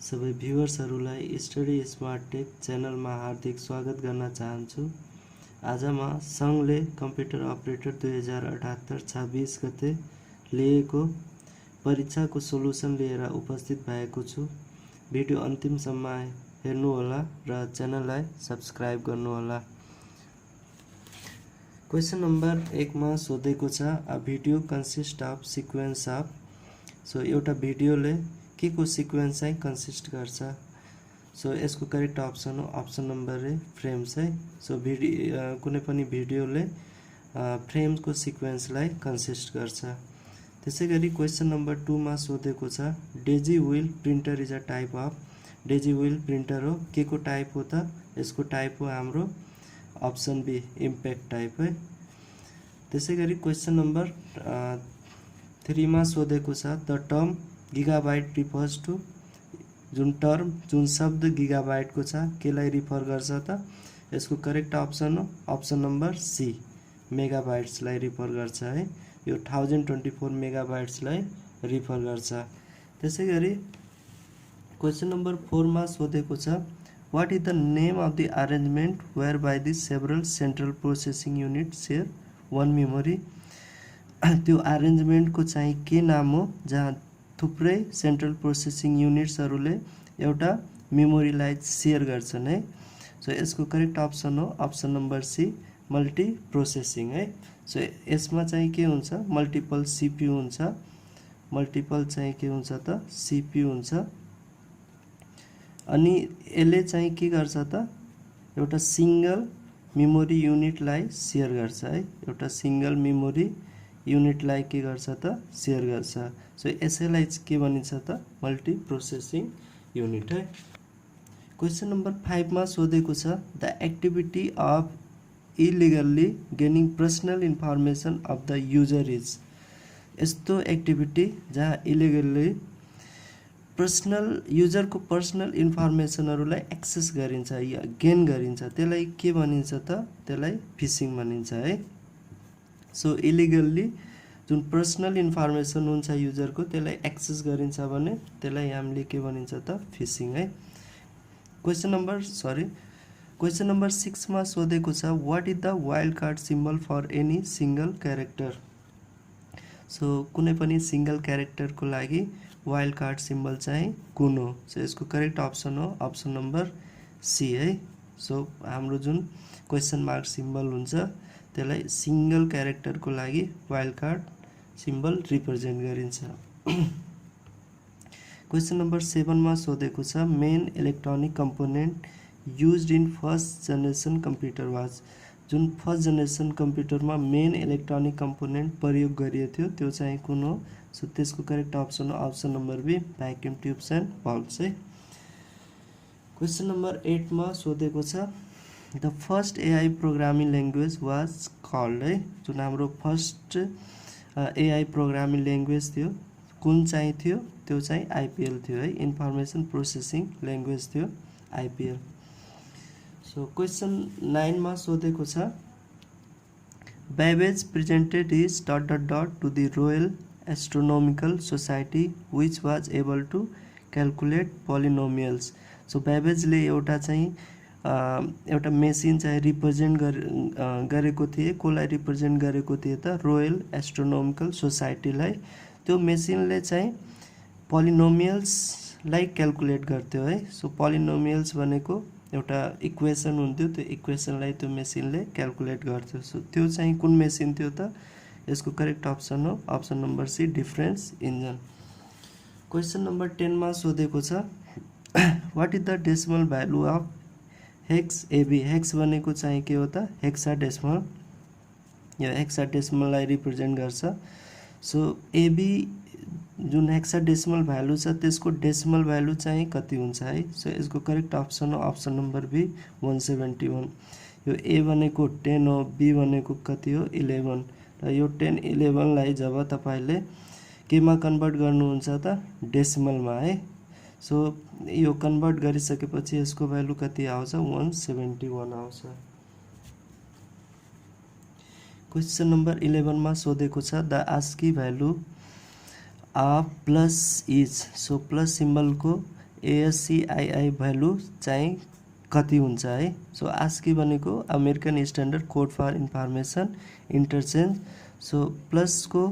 सबै भ्युअर्सहरूलाई study smart take च्यानलमा हार्दिक स्वागत गर्न चाहन्छु। आज म सङ्घले कम्प्युटर अपरेटर 2078 26 गते लिएको परीक्षाको सोलुसन लिएर उपस्थित भएको छु। भिडियो अन्तिमसम्म हेर्नुहोला र च्यानललाई सब्स्क्राइब गर्नुहोला। क्वेशन नम्बर 1 मा सोधेको छ a video consist of sequence of. So एउटा भिडियोले के को सिक्वेन्स चाहिँ कन्सिस्ट गर्छ। सो यसको करेक्ट अप्सन हो अप्सन नम्बर ए फ्रेम्स है। सो कुनै पनि भिडियोले फ्रेमको सिक्वेन्सलाई कन्सिस्ट गर्छ। त्यसैगरी क्वेशन नम्बर 2 मा सोधेको छ Daisy wheel printer is a type of. Daisy wheel printer हो के को टाइप हो त? यसको टाइप हो हाम्रो अप्सन बी इम्प्याक्ट टाइप है। त्यसैगरी क्वेशन नम्बर 3 मा सोधेको छ the term gigabyte refers to. जुन शब्द गिगाबाइट को छ केलाई रिफर गर्छ त? यसको करेक्ट अप्सन हो अप्सन नम्बर सी मेगाबाइट्सलाई रिफर गर्छ है। यो 1024 मेगाबाइट्सलाई रिफर गर्छ। त्यसैगरी क्वेशन नम्बर 4 मा सोधेको छ what is the name of the arrangement whereby the several central processing unit share one memory. त्यो अरेन्जमेन्टको चाहिँ के नाम हो जहाँ थुप्रै सेन्ट्रल प्रोसेसिङ युनिट्सहरूले एउटा मेमोरीलाई सेयर गर्छन् है। सो यसको करेक्ट अप्सन हो option number C multi processing है। सो यसमा चाहिँ के हुन्छ मल्टिपल सिपियु हुन्छ। मल्टिपल चाहिँ के हुन्छ त सिपियु हुन्छ। अनि यसले चाहिँ के गर्छ त एउटा सिंगल मेमोरी युनिटलाई सेयर गर्छ है। एउटा सिंगल मेमोरी युनिटलाई के गर्छ त सेयर गर्छ। सो यसैलाई के भनिन्छ त मल्टी प्रोसेसिङ युनिट है। क्वेशन नम्बर 5 मा सोधेको छ the activity of illegally gaining personal information of the user is. यस्तो एक्टिभिटी जहाँ इलिगल्ली युजरको पर्सनल इन्फर्मेसनहरूलाई एक्सेस गरिन्छ या गेन गरिन्छ त्यसलाई के भनिन्छ त? त्यसलाई फिसिङ भनिन्छ है। सो इलिगल्ली जुन पर्सनल इन्फर्मेसन हुन्छ युजरको त्यसलाई एक्सेस गरिन्छ भने त्यसलाई हामीले के भनिन्छ त फिसिङ है। क्वेशन नम्बर 6 मा सोधेको छ what is the wild card symbol for any single character. So कुनै पनि सिंगल क्यारेक्टरको लागि वाइल्ड कार्ड सिम्बल चाहिँ कुन हो? सो यसको करेक्ट अप्सन हो अप्सन नम्बर सी है। सो हाम्रो जुन क्वेशन मार्क सिम्बल हुन्छ त्यसलाई सिंगल क्यारेक्टरको लागि वाइल्ड कार्ड सिम्बल रिप्रेजेन्ट गरिन्छ। क्वेशन नम्बर 7 मा सोधेको छ main electronic component used in first generation computer was. जुन फर्स्ट जेनेरेसन कम्प्युटरमा मेन इलेक्ट्रोनिक कम्पोनेन्ट प्रयोग गरिएको थियो त्यो चाहिँ कुन हो? सो त्यसको करेक्ट अप्सन हो option number B vacuum tubes and bulbs है। क्वेशन नम्बर 8 मा सोधेको छ the first AI programming language was called है। जुन हाम्रो फर्स्ट एआई प्रोग्रामिङ ल्याङ्ग्वेज थियो कुन चाहिँ थियो? त्यो चाहिँ आइपिएल थियो है। इन्फर्मेसन प्रोसेसिङ ल्याङ्ग्वेज थियो आइपिएल। सो क्वेशन 9 मा सोधेको छ Babbage presented his to the Royal Astronomical Society which was able to calculate polynomials. So बेबेजले एउटा मेसिन चाहिँ रिप्रेजेन्ट गरेको थिए। कसलाई रिप्रेजेन्ट गरेको थिए त? रोयल एस्ट्रोनोमिकल सोसाइटीलाई। त्यो मेसिनले चाहिँ पोलिनोमियल्सलाई क्यालकुलेट गर्थ्यो है। सो पोलिनोमियल्स भनेको एउटा इक्वेसन हुन्थ्यो त्यो इक्वेसनलाई त्यो मेसिनले क्यालकुलेट गर्थ्यो। सो त्यो चाहिँ कुन मेसिन थियो त? यसको करेक्ट अप्सन हो option number C difference engine. Question number 10 मा सोधेको छ what is the decimal value of hex AB. Hex भनेको चाहिँ के हो त? हेक्साडेसिमल। यो हेक्साडेसिमललाई रिप्रेजेन्ट गर्छ। सो एबी जुन हेक्साडेसिमल भ्यालु छ त्यसको डेसिमल भ्यालु चाहिँ कति हुन्छ है? सो यसको करेक्ट अप्सन हो अप्सन नम्बर बी 171। यो ए भनेको 10 हो, बी भनेको कति हो 11 र यो 10 11 लाई जब तपाईले केमा कन्भर्ट गर्नुहुन्छ त? डेसिमलमा है। सो यो कन्भर्ट गरिसकेपछि यसको भ्यालु कति आउँछ? 171 आउँछ। क्वेशन नम्बर 11 मा सोधेको छ the ASCII value of plus is. So plus सिम्बलको ASCII भ्यालु चाहिँ कति हुन्छ है। सो आस्की भनेको American standard code for information interchange. So प्लसको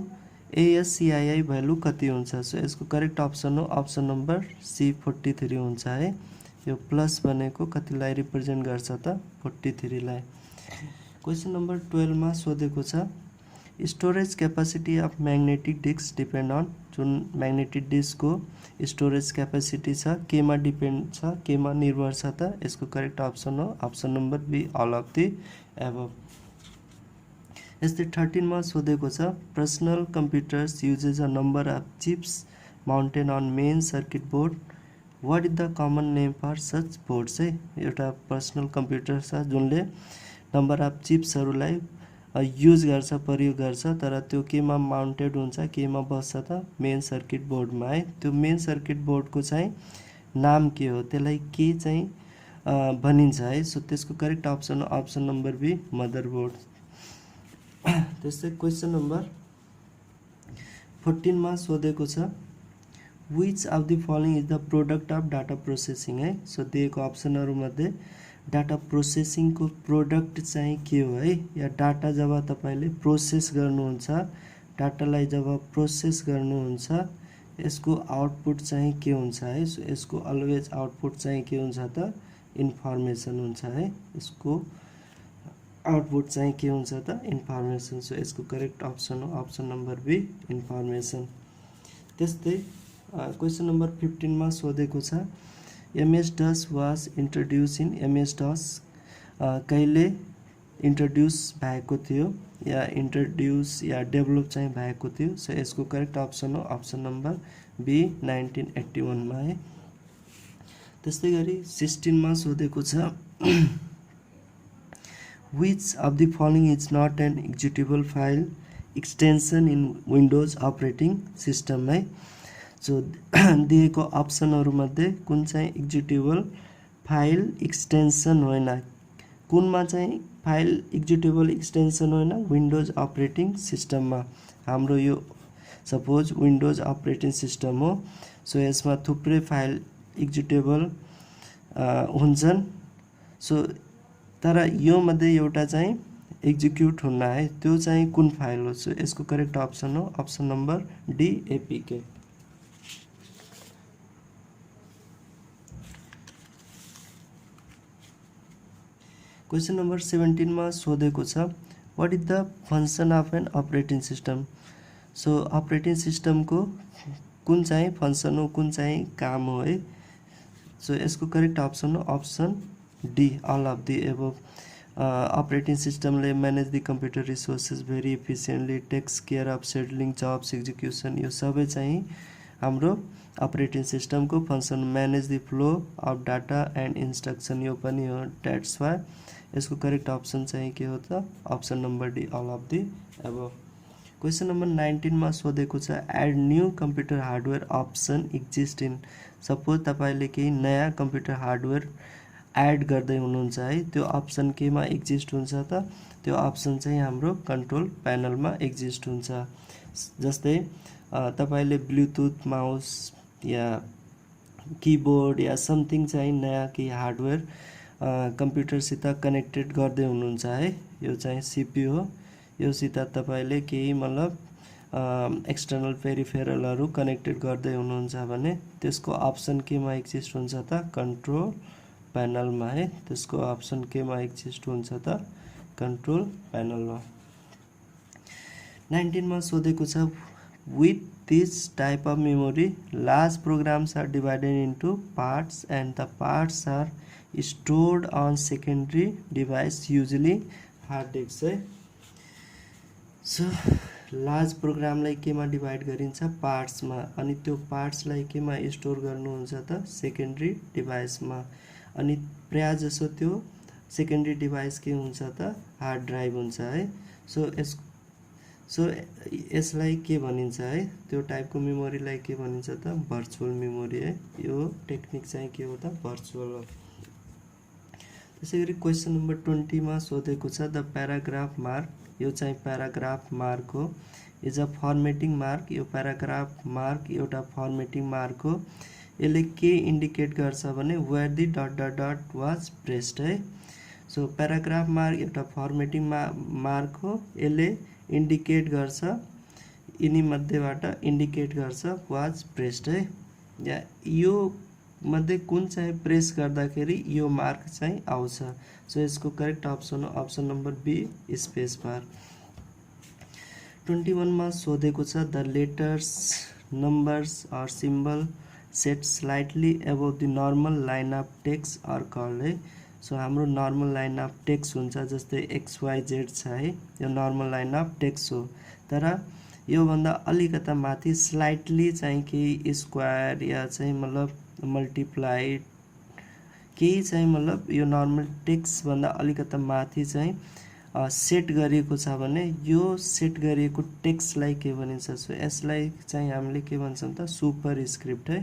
ASCII भ्यालु कति हुन्छ। सो यसको करेक्ट अप्सन हो अप्सन नम्बर C 43 हुन्छ है। यो प्लस भनेको कतिलाई रिप्रेजेन्ट गर्छ त 43 लाई। क्वेसन नम्बर 12 मा सोधेको छ storage capacity of magnetic disk depend on. जुन म्याग्नेटिक डिस्कको स्टोरेज क्यापासिटी छ केमा डिपेन्ड छ, केमा निर्भर छ त। यसको करेक्ट अप्सन हो option number B all of the above. यस्तै 13 मा सोधेको छ personal computers uses a number of chips mounted on main circuit board. What is the common name for such board चाहिँ एउटा पर्सनल कम्प्युटर छ जुनले number of चिप्सहरूलाई use गर्छ, प्रयोग गर्छ, तर त्यो केमा माउन्टेड हुन्छ, केमा बस्छ त मेन सर्किट बोर्डमा है। त्यो मेन सर्किट बोर्डको चाहिँ नाम के हो, त्यसलाई के चाहिँ भनिन्छ है। सो त्यसको correct option option number B motherboard. त्यस्तै क्वेसन नम्बर 14 मा सोधेको छ which of the following is the product of data processing है। सो दिएको अप्सनहरूमध्ये डाटा प्रोसेसिङको प्रोडक्ट चाहिँ के हो है, या डाटा जब तपाईले प्रोसेस गर्नुहुन्छ, डाटालाई जब प्रोसेस गर्नुहुन्छ यसको आउटपुट चाहिँ के हुन्छ है। सो यसको अलवेज आउटपुट चाहिँ के हुन्छ त इन्फर्मेसन हुन्छ है। यसको आउटपुट चाहिँ के हुन्छ त इन्फर्मेसन। सो यसको करेक्ट अप्सन हो अप्सन नम्बर बी इन्फर्मेसन। त्यस्तै क्वेसन नम्बर 15 मा सोधेको छ MS-DOS was introduce in MS-DOS कहिले इन्ट्रोड्युस भएको थियो या इन्ट्रोड्युस या डेभलप चाहिँ भएको थियो। सो यसको करेक्ट अप्सन हो अप्सन नम्बर बी 1981 मा है। त्यस्तै गरी 16 मा सोधेको छ which of the following is not an executable file extension in Windows operating system है। सो दिएको अप्सनहरूमध्ये कुन चाहिँ एक्जिक्युटेबल फाइल एक्सटेन्सन होइन, कुनमा चाहिँ फाइल एक्जिक्युटेबल एक्सटेन्सन होइन विन्डोज अपरेटिङ सिस्टममा। हाम्रो यो सपोज विन्डोज अपरेटिङ सिस्टम हो। सो यसमा थुप्रै फाइल एक्जिक्युटेबल हुन्छन्। सो तर यो मध्ये एउटा चाहिँ एक्जिक्युट हुन्न है, त्यो चाहिँ कुन फाइल हो। सो यसको करेक्ट अप्सन हो option number D APK। Question number 17 मा सोधेको छ what is the function of an operating system. So operating सिस्टमको कुन चाहिँ फङ्सन हो, कुन चाहिँ काम हो है। सो यसको करेक्ट अप्सन हो option D all of the above. Operating सिस्टमले manage the computer resources very efficiently, takes care of scheduling jobs execution, यो सबै चाहिँ हाम्रो अपरेटिङ सिस्टमको function. Manage the flow of data and instruction यो पनि हो। द्याट्स वाइ यसको करेक्ट अप्सन चाहिँ के हो त option number D all of the above. Question number 19 मा सोधेको छ add new computer hardware option exist in. Suppose तपाईँले केही नयाँ कम्प्युटर हार्डवेयर एड गर्दै हुनुहुन्छ है, त्यो अप्सन केमा एक्जिस्ट हुन्छ त, त्यो अप्सन चाहिँ हाम्रो कन्ट्रोल प्यानलमा एक्जिस्ट हुन्छ। जस्तै तपाईँले ब्लुटुथ माउस या किबोर्ड या समथिङ चाहिँ नयाँ केही हार्डवेयर कम्प्युटरसित कनेक्टेड गर्दै हुनुहुन्छ है, यो चाहिँ CPU हो। योसित तपाईँले केही मतलब एक्सटर्नल पेरिफेरलहरू कनेक्टेड गर्दै हुनुहुन्छ भने त्यसको अप्सन केमा एक्जिस्ट हुन्छ त कन्ट्रोल प्यानलमा है। त्यसको अप्सन केमा एक्जिस्ट हुन्छ त कन्ट्रोल प्यानलमा। 19 मा सोधेको छ with this type of memory large programs are divided into parts and the parts are stored on secondary device usually hard disk है। सो लार्ज प्रोग्रामलाई केमा डिभाइड गरिन्छ पार्ट्समा, अनि त्यो पार्ट्सलाई केमा स्टोर गर्नुहुन्छ त सेकेन्डरी डिभाइसमा। अनि प्राय जसो त्यो सेकेन्डरी डिभाइस के हुन्छ त हार्ड ड्राइभ हुन्छ है। सो यसलाई के भनिन्छ है, त्यो टाइपको मेमोरीलाई के भनिन्छ त भर्चुअल मेमोरी है। यो टेक्निक चाहिँ के हो त भर्चुअल हो। त्यसै गरी क्वेसन नम्बर 20 मा सोधेको छ द प्याराग्राफ मार्क, यो चाहिँ प्याराग्राफ मार्क हो, इज अ फर्मेटिङ मार्क। यो प्याराग्राफ मार्क एउटा फर्मेटिङ मार्क हो। यसले के इन्डिकेट गर्छ भने where the dot dot dot was pressed है। सो प्याराग्राफ मार्क एउटा फर्मेटिङ मार्क हो, यसले इन्डिकेट गर्छ, यिनी मध्येबाट इन्डिकेट गर्छ वाज प्रेस्ड है। या यो मध्ये कुन चाहिँ प्रेस गर्दाखेरि यो मार्क चाहिँ आउँछ। सो यसको करेक्ट अप्सन हो option number B space bar. 21 मा सोधेको छ the letters numbers or symbol set slightly above the normal line of text are called है। सो हाम्रो नर्मल लाइन अफ टेक्स्ट हुन्छ, जस्तै XYZ छ है, यो नर्मल लाइन अफ टेक्स्ट हो। तर योभन्दा अलिकता माथि स्लाइटली चाहिँ केही स्क्वायर या चाहिँ मतलब मल्टिप्लाई केही चाहिँ मतलब यो नर्मल टेक्स्ट भन्दा अलिकता माथि चाहिँ सेट गरिएको छ भने यो सेट गरिएको टेक्स्टलाई के भनिन्छ। सो यसलाई चाहिँ हामीले के भन्छौँ त सुपर स्क्रिप्ट है,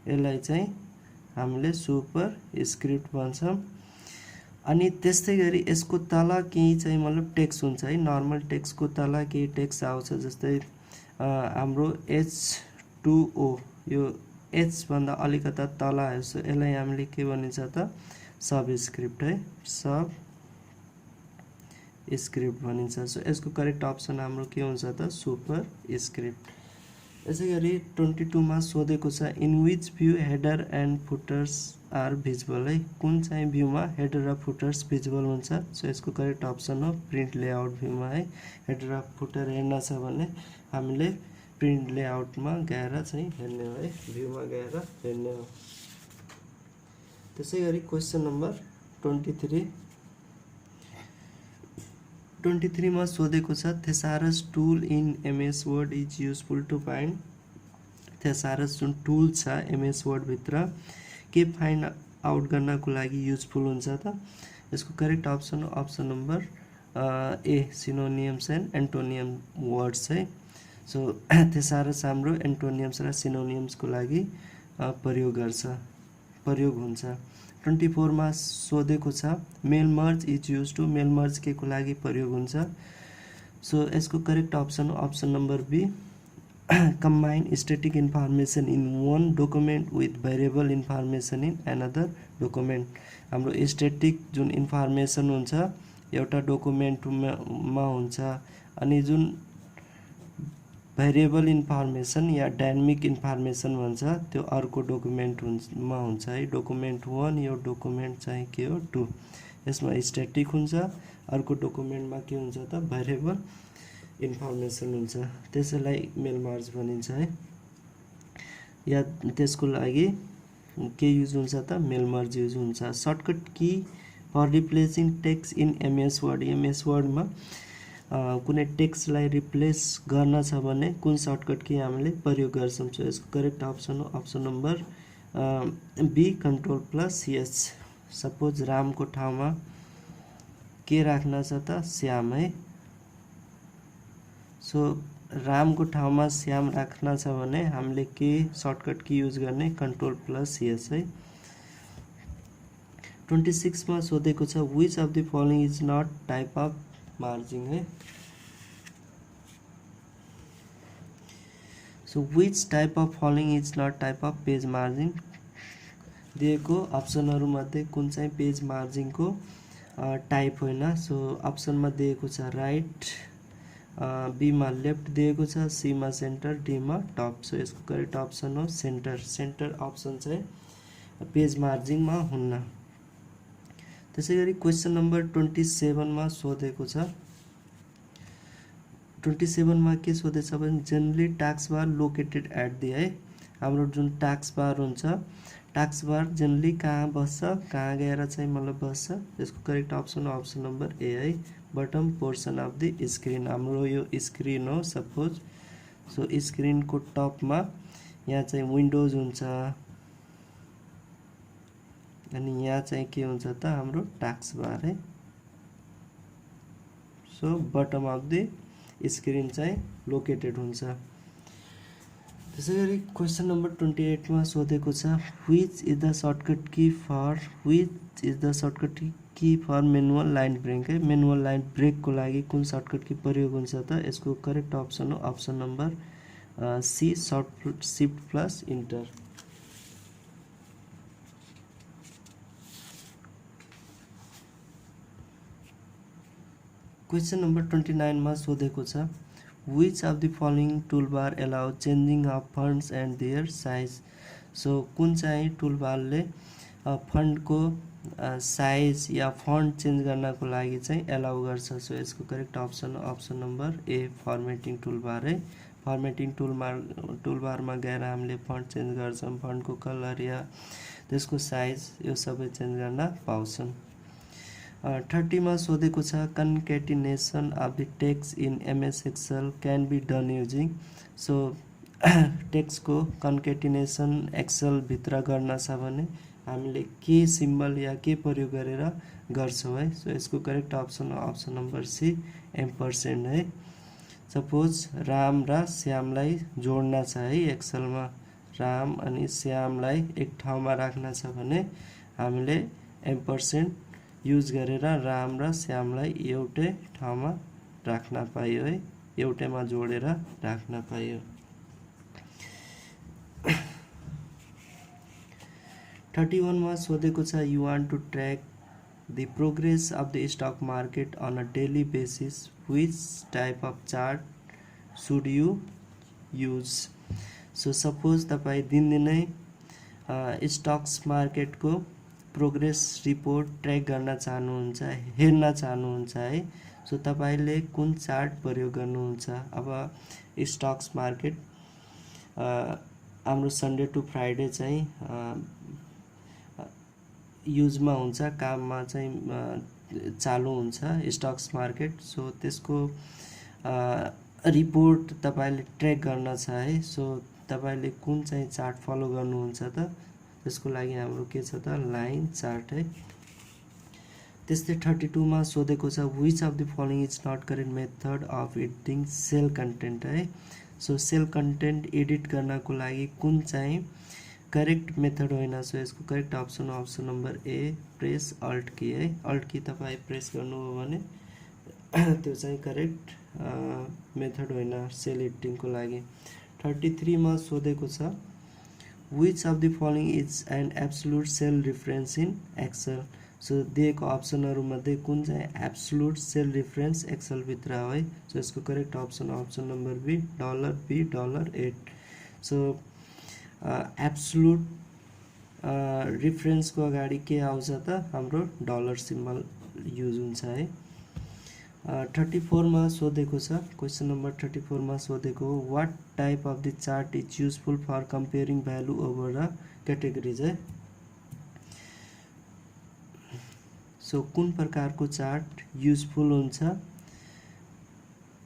यसलाई चाहिँ हामीले सुपर स्क्रिप्ट भन्छौँ। अनि त्यस्तै गरी यसको तल केही चाहिँ मतलब टेक्स्ट हुन्छ है, नर्मल टेक्स्टको तल केही टेक्स्ट आउँछ, जस्तै हाम्रो H2O यो H भन्दा अलिकता तल आयो। सो यसलाई हामीले के भनिन्छ त सब स्क्रिप्ट है, सब स्क्रिप्ट भनिन्छ। सो यसको करेक्ट अप्सन हाम्रो के हुन्छ त सुपर स्क्रिप्ट। यसै गरी 22 मा सोधेको छ in which view header and footers are visible है, कुन चाहिँ भ्यूमा हेडर र फुटर्स भिजिबल हुन्छ। सो यसको करेक्ट अप्सन हो प्रिन्ट लेआउट भ्यूमा है। हेडर र फुटर हेर्न छ भने हामीले प्रिन्ट लेआउटमा गएर चाहिँ हेर्ने हो है, भ्यूमा गएर हेर्ने हो। त्यसै गरी क्वेसन नम्बर 23 मा सोधेको छ thesaurus tool in MS word is useful to find. Thesaurus जुन टुल छ MS वर्ड भित्र के फाइन्ड आउट गर्नको लागि युजफुल हुन्छ त। यसको करेक्ट अप्सन हो option number A synonyms and antonym words है। सो थेसारस हाम्रो एन्टोनियम्स र सिनोनियम्सको लागि प्रयोग हुन्छ। 24 मा सोधेको छ mail merge is use to, mail merge के को लागि प्रयोग हुन्छ। सो यसको करेक्ट अप्सन हो option number B combine static information in one document with variable information in another document. हाम्रो स्टैटिक जुन इन्फर्मेसन हुन्छ एउटा डकुमेन्टमा हुन्छ, अनि जुन भेरिएबल इन्फर्मेसन या डायनामिक इन्फर्मेसन भन्छ त्यो अर्को डकुमेन्टमा हुन्छ है। डकुमेन्ट 1 यो डकुमेन्ट चाहिँ के हो 2, यसमा स्ट्याटिक हुन्छ, अर्को डकुमेन्टमा के हुन्छ त भेरिएबल इन्फर्मेसन हुन्छ, त्यसैलाई मेल मर्ज भनिन्छ है। या त्यसको लागि के युज हुन्छ त मेल मर्ज युज हुन्छ। Shortcut key for replacing text in MS word, MS वर्डमा कुनै टेक्स्टलाई रिप्लेस गर्न छ भने कुन सर्टकट की हामीले प्रयोग गर्छौँ। सो यसको करेक्ट अप्सन हो option number B Ctrl+S। Suppose रामको ठाउँमा के राख्न छ त श्याम है। सो रामको ठाउँमा श्याम राख्न छ भने हामीले के सर्टकट की युज गर्ने Ctrl+S है। 26 मा सोधेको छ which of the following is not type of margin है। So which type of following is not type of page margin. दिएको अप्सनहरू मध्ये कुन चाहिँ पेज मार्जिङको टाइप होइन। सो अप्सनमा दिएको छ राइट, बी मा लेफ्ट दिएको छ, सी मा सेन्टर, डी मा टप। सो यसको करेक्ट अप्सन हो सेन्टर। सेन्टर अप्सन चाहिँ पेज मार्जिङमा हुन्न। त्यसै गरी क्वेसन नम्बर 27 मा सोधेको छ 27 मा के सोधेछ भने generally task bar located at the है। हाम्रो जुन टास्क बार हुन्छ, टास्क बार जनरली कहाँ बस्छ, कहाँ गएर चाहिँ मतलब बस्छ। यसको करेक्ट अप्सन हो अप्सन नम्बर ए है bottom portion of the screen. हाम्रो यो स्क्रिन हो सपोज। सो स्क्रिनको टपमा यहाँ चाहिँ विन्डोज हुन्छ, अनि यहाँ चाहिँ के हुन्छ त हाम्रो टास्क बार है। So bottom of the screen चाहिँ लोकेटेड हुन्छ। त्यसैगरी क्वेसन नम्बर 28 मा सोधेको छ which is the shortcut key for manual line break है। म्यानुअल लाइन ब्रेकको लागि कुन सर्टकट की प्रयोग हुन्छ त। यसको करेक्ट अप्सन हो option number C shift plus enter. Question number 29 मा सोधेको छ which of the following toolbar allow changing of funds and their size. So कुन चाहिँ टुलबारले फन्डको साइज या फन्ड चेन्ज गर्नको लागि चाहिँ एलाउ गर्छ. सो यसको करेक्ट अप्सन अप्सन नम्बर ए फर्मेटिङ टुलबार है. फर्मेटिङ टुलबारमा गएर हामीले फन्ड चेन्ज गर्छौँ, फन्डको कलर या त्यसको साइज यो सबै चेन्ज गर्न पाउँछौँ. 30 मा सोधेको छ concatenation of the text in MS Excel can be done using. So टेक्स्टको कन्केटिनेसन एक्सेल भित्र गर्न छ भने हामीले के सिम्बल या के प्रयोग गरेर गर्छौँ है. सो यसको correct option option number C ampersand है. सपोज राम र श्यामलाई जोड्न छ है, एक्सेलमा राम अनि श्यामलाई एक ठाउँमा राख्न छ भने हामीले एम्परसेन्ड युज गरेर राम र श्यामलाई एउटै ठाउँमा राख्न पाइयो है, एउटैमा जोडेर राख्न पाइयो. 31 मा सोधेको छ you want to track the progress of the stock market on a daily basis which type of chart should you use. So suppose तपाईँ दिनदिनै स्टक्स मार्केटको प्रोग्रेस रिपोर्ट ट्र्याक गर्न चाहनुहुन्छ, हेर्न चाहनुहुन्छ है. सो तपाईले कुन चार्ट प्रयोग गर्नुहुन्छ. अब स्टक्स मार्केट हाम्रो सन्डे टु फ्राइडे चाहिँ युजमा हुन्छ, काममा चाहिँ चालु हुन्छ स्टक्स मार्केट. सो त्यसको रिपोर्ट तपाईले ट्र्याक गर्न छ है. सो तपाईले कुन चाहिँ चार्ट फलो गर्नुहुन्छ त, त्यसको लागि हाम्रो के छ त लाइन चार्ट है. त्यस्तै 32 मा सोधेको छ which of the following is not correct method of editing cell content है. सो सेल कन्टेन्ट एडिट गर्नको लागि कुन चाहिँ करेक्ट मेथड होइन. सो यसको correct option option number A press alt key है. अल्ट की तपाईँ प्रेस गर्नुभयो भने त्यो चाहिँ करेक्ट मेथड होइन सेल एडिटिङको लागि. 33 मा सोधेको छ which of the following is an absolute cell reference in Excel. So दिएको अप्सनहरूमध्ये कुन चाहिँ एब्सोल्युट सेल रेफरेन्स एक्सेल भित्र हो है. सो यसको correct option option number B $B$8. So absolute रेफरेन्सको अगाडि के आउँछ त हाम्रो डलर सिम्बल युज हुन्छ है. 34 मा सोधेको छ क्वेसन नम्बर 34 मा सोधेको what type of the chart is useful for comparing value over the categories है. सो कुन प्रकारको चार्ट युजफुल हुन्छ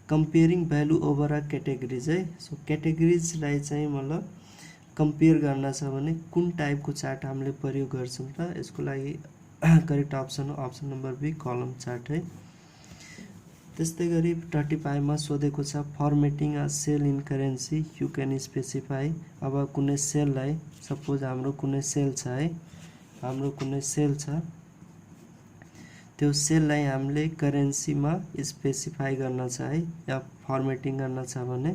comparing value over a categories है. सो क्याटेगोरिजलाई चाहिँ मतलब कम्पेयर गर्न छ भने कुन टाइपको चार्ट हामीले प्रयोग गर्छौँ त. यसको लागि correct option option number B column chart है. त्यस्तै गरी 35 मा सोधेको छ formatting a cell in currency you can specify. अब कुनै सेललाई सपोज हाम्रो कुनै सेल छ है, हाम्रो कुनै सेल छ, त्यो सेललाई हामीले करेन्सीमा स्पेसिफाई गर्न छ है या फर्मेटिङ गर्न छ भने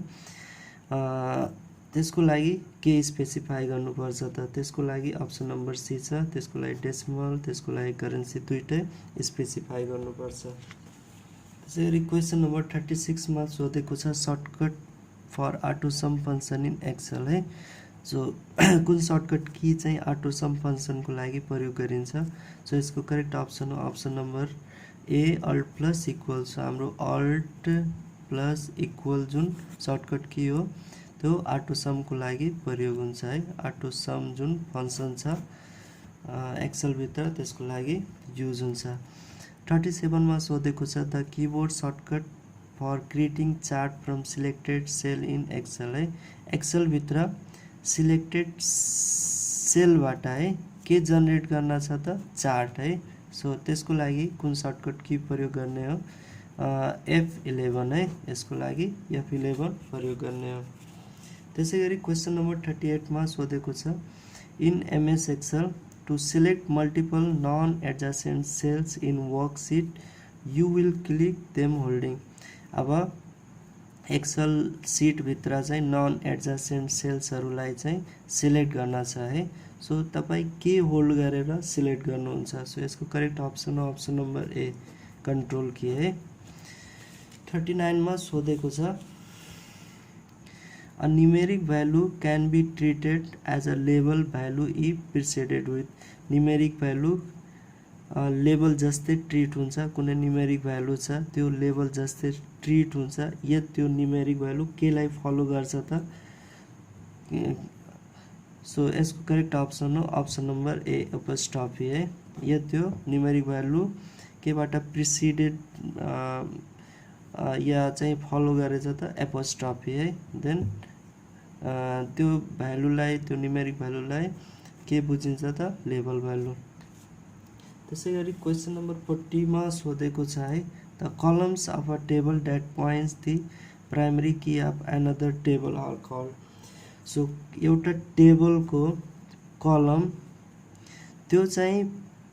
त्यसको लागि के स्पेसिफाई गर्नुपर्छ त. त्यसको लागि अप्सन नम्बर सी छ, त्यसको लागि डेसिमल, त्यसको लागि करेन्सी दुईटै स्पेसिफाई गर्नुपर्छ. त्यसै गरी क्वेसन नम्बर 36 मा सोधेको छ shortcut for autosum function in Excel है. सो कुन सर्टकट की चाहिँ ऑटोसम फंक्शनको लागि प्रयोग गरिन्छ. सो यसको करेक्ट अप्सन हो option number A alt plus equal. So हाम्रो अल्ट प्लस इक्वल जुन सर्टकट की हो त्यो ऑटोसमको लागि प्रयोग हुन्छ है. ऑटोसम जुन फंक्शन छ एक्सेल भित्र त्यसको लागि युज हुन्छ. 37 मा सोधेको छ the keyboard shortcut for creating chart from selected cell in Excel है. एक्सेल भित्र सिलेक्टेड सेलबाट है के जनरेट गर्न छ त चार्ट है. सो त्यसको लागि कुन सर्टकट की प्रयोग गर्ने हो F11 है. यसको लागि F11 प्रयोग गर्ने हो. त्यसै गरी क्वेसन नम्बर 38 मा सोधेको छ in MS Excel to select multiple non-adjacent cells in worksheet you will click them holding. अब एक्सेल सीट भित्र चाहिँ नन एडजसेन्ट सेल्सहरूलाई चाहिँ सिलेक्ट गर्न छ है. सो तपाईँ के होल्ड गरेर सिलेक्ट गर्नुहुन्छ. सो यसको करेक्ट अप्सन हो अप्सन नम्बर ए कन्ट्रोल की है. 39 मा सोधेको छ A numeric value can be treated as a label value if preceded with numeric value label जस्तै ट्रिट हुन्छ कुनै न्युमेरिक भ्यालु छ त्यो लेबल जस्तै ट्रिट हुन्छ यदि त्यो न्युमेरिक भ्यालु केलाई फलो गर्छ त सो यसको करेक्ट अप्सन हो अप्सन नम्बर ए एपोस्ट्रोफी है यदि त्यो न्युमेरिक भ्यालु केबाट प्रिसिडेड या चाहिँ फलो गरेछ त एपोस्ट्रोफी है देन त्यो भ्यालुलाई त्यो न्युमेरिक भ्यालुलाई के बुझिन्छ त लेबल भ्यालु त्यसैगरी क्वेशन नम्बर 40 मा सोधेको छ है the columns of a table that points the primary key of another table are called so एउटा टेबलको कलम त्यो चाहिँ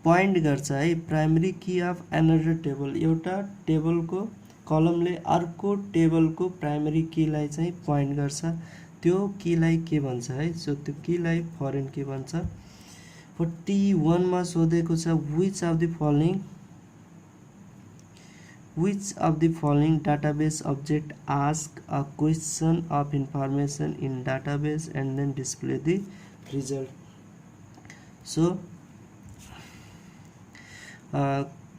पोइन्ट गर्छ है primary key of another table एउटा टेबलको कलमले अर्को टेबलको प्राइमरी कीलाई चाहिँ पोइन्ट गर्छ त्यो कीलाई के भन्छ है सो त्यो कीलाई फरेन के भन्छ 41 मा सोधेको छ which of the following database object ask a question of information in database and then display the result so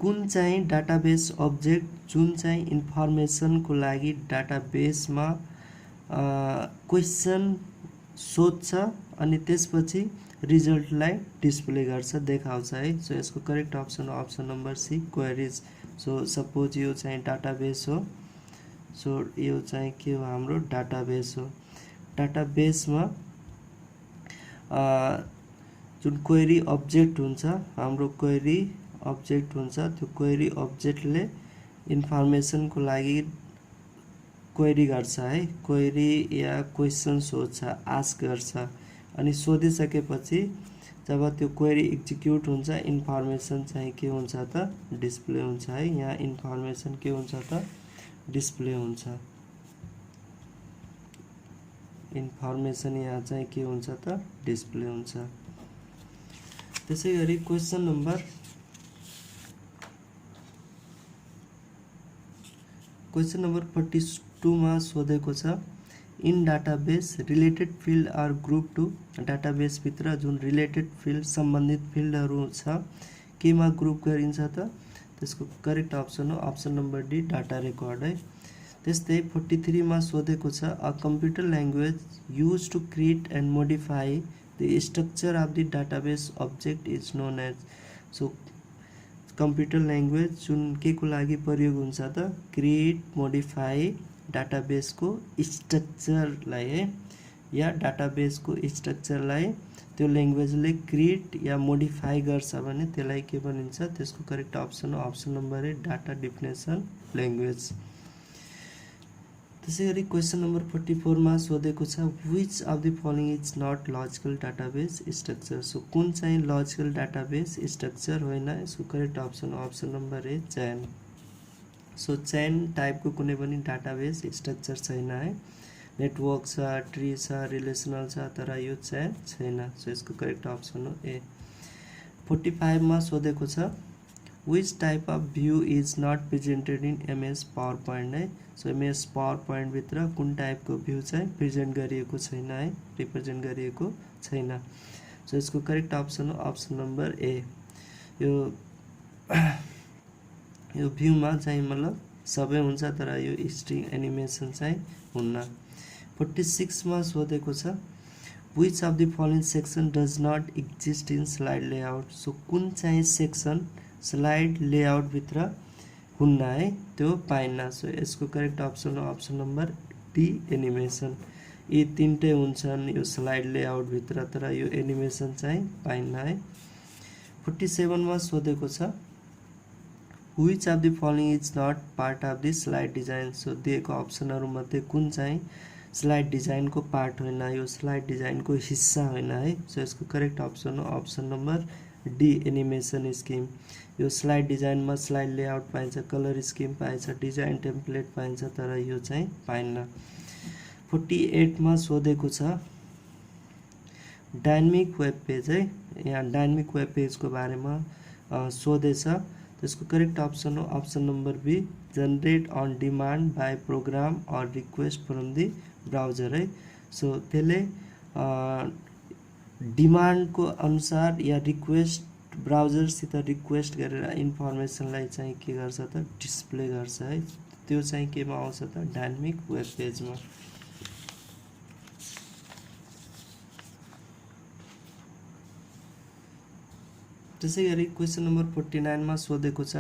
कुन चाहिँ डाटाबेस अब्जेक्ट जुन चाहिँ इन्फर्मेसन को लागि डाटाबेसमा क्वेशन सोध्छ अनि त्यसपछि रिजल्टलाई डिस्प्ले गर्छ देखाउँछ है सो यसको करेक्ट अप्सन हो option number C queries so suppose यो चाहिँ डाटाबेस हो सो यो चाहिँ के हो हाम्रो डाटाबेस हो डाटाबेसमा जुन क्वेरी अब्जेक्ट हुन्छ हाम्रो क्वेरी अब्जेक्ट हुन्छ त्यो क्वेरी अब्जेक्टले इन्फर्मेसन को लागि क्वेरी गर्छ है क्वेरी या क्वेशन सोध्छ आस्क गर्छ अनि सोधिसकेपछि जब त्यो क्वेरी एक्जिक्युट हुन्छ इन्फर्मेसन चाहिँ के हुन्छ त डिस्प्ले हुन्छ है यहाँ इन्फर्मेसन के हुन्छ त डिस्प्ले हुन्छ इन्फर्मेसन यहाँ चाहिँ के हुन्छ त डिस्प्ले हुन्छ त्यसैगरी क्वेशन नम्बर 42 मा सोधेको छ in database related field are group to database भित्र जुन रिलेटेड फिल्ड सम्बन्धित फिल्डहरु छ केमा ग्रुप गरिन्छ त त्यसको करेक्ट अप्सन हो option number D data record है त्यस्तै 43 मा सोधेको छ a computer language used to create and modify the structure of the database object is known as so computer language जुन के को लागि प्रयोग हुन्छ त क्रिएट मोडिफाई डाटाबेस को स्ट्रक्चरलाई है या डाटाबेस को स्ट्रक्चरलाई त्यो ल्याङ्ग्वेजले क्रिएट या मोडिफाई गर्छ भने त्यसलाई के भनिन्छ त्यसको करेक्ट अप्सन हो अप्सन नम्बर ए डाटा डेफिनेसन ल्याङ्ग्वेज त्यसैगरी क्वेशन नम्बर 44 मा सोधेको छ which of the following is not logical database structure so कुन चाहिँ लजिकल डाटाबेस स्ट्रक्चर होइन यसको करेक्ट अप्सन हो अप्सन नम्बर ए चेन सो चेन टाइपको कुनै पनि डाटाबेस स्ट्रक्चर छैन है नेटवर्क छ ट्री छ रिलेसनल छ तर यो चेन छैन सो यसको करेक्ट अप्सन हो ए 45 मा सोधेको छ which type of view is not presented in MS PowerPoint है सो MS PowerPoint भित्र कुन टाइपको भ्यू चाहिँ प्रेजेन्ट गरिएको छैन है रिप्रेजेन्ट गरिएको छैन सो यसको करेक्ट अप्सन हो अप्सन नम्बर ए यो भ्यूमा चाहिँ मतलब सबै हुन्छ तर यो स्ट्रिङ एनिमेसन चाहिँ हुन्न 46 मा सोधेको छ which of the following section does not exist in slide layout so कुन चाहिँ सेक्सन स्लाइड लेआउट भित्र हुन्न है त्यो पाइन्न सो यसको करेक्ट अप्सन हो अप्सन नम्बर डी एनिमेसन यी तीनटै हुन्छन् यो स्लाइड लेआउट भित्र तर यो एनिमेसन चाहिँ पाइन्न है 47 मा सोधेको छ which of the following is not part of the slide design so दिएको अप्सनहरु मध्ये कुन चाहिँ स्लाइड डिजाइनको पार्ट होइन यो स्लाइड डिजाइनको हिस्सा होइन है सो यसको करेक्ट अप्सन हो option number D animation scheme यो स्लाइड डिजाइनमा स्लाइड लेआउट पाइन्छ कलर स्किम पाइन्छ डिजाइन टेम्प्लेट पाइन्छ तर यो चाहिँ पाइन्न 48 मा सोधेको छ डायनामिक वेब पेज है यहाँ डायनामिक वेब पेजको बारेमा सोधेछ त्यसको करेक्ट अप्सन हो option number B, generate on demand by program or request from the browser है। सो त्यसले डिमान्डको अनुसार या रिक्वेस्ट ब्राउजरसित रिक्वेस्ट गरेर इन्फर्मेसनलाई चाहिँ के गर्छ त डिस्प्ले गर्छ है। त्यो चाहिँ केमा आउँछ त डायनामिक वेब पेजमा। त्यसै गरी क्वेसन नम्बर 49 मा सोधेको छ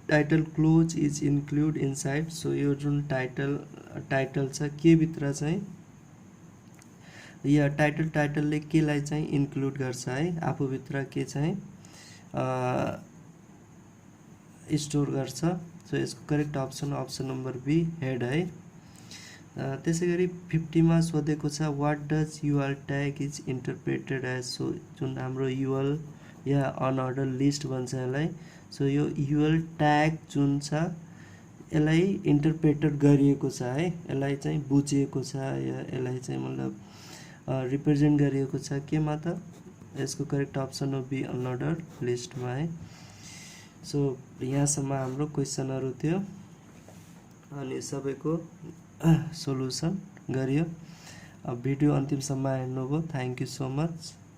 title close is include inside. So यो जुन टाइटल छ के भित्र चाहिँ या टाइटलले केलाई चाहिँ इन्क्लुड गर्छ है, आफूभित्र के चाहिँ स्टोर गर्छ। सो यसको correct option option number B head है। त्यसै गरी 50 मा सोधेको छ what does URL tag is interpreted as. So जुन हाम्रो यूआरएल या अनअर्डर लिस्ट भन्छ यसलाई। सो यो यूआरएल ट्याग जुन छ यसलाई इन्टरप्रेटेड गरिएको छ है, यसलाई चाहिँ बुझिएको छ या यसलाई चाहिँ मतलब रिप्रेजेन्ट गरिएको छ केमा त यसको करेक्ट अप्सन हो बी अनअर्डर लिस्टमा है। सो यहाँसम्म हाम्रो क्वेसनहरू थियो अनि सबैको सोल्युसन गरियो। भिडियो अन्तिमसम्म हेर्नुभयो, थ्याङ्क यू सो मच।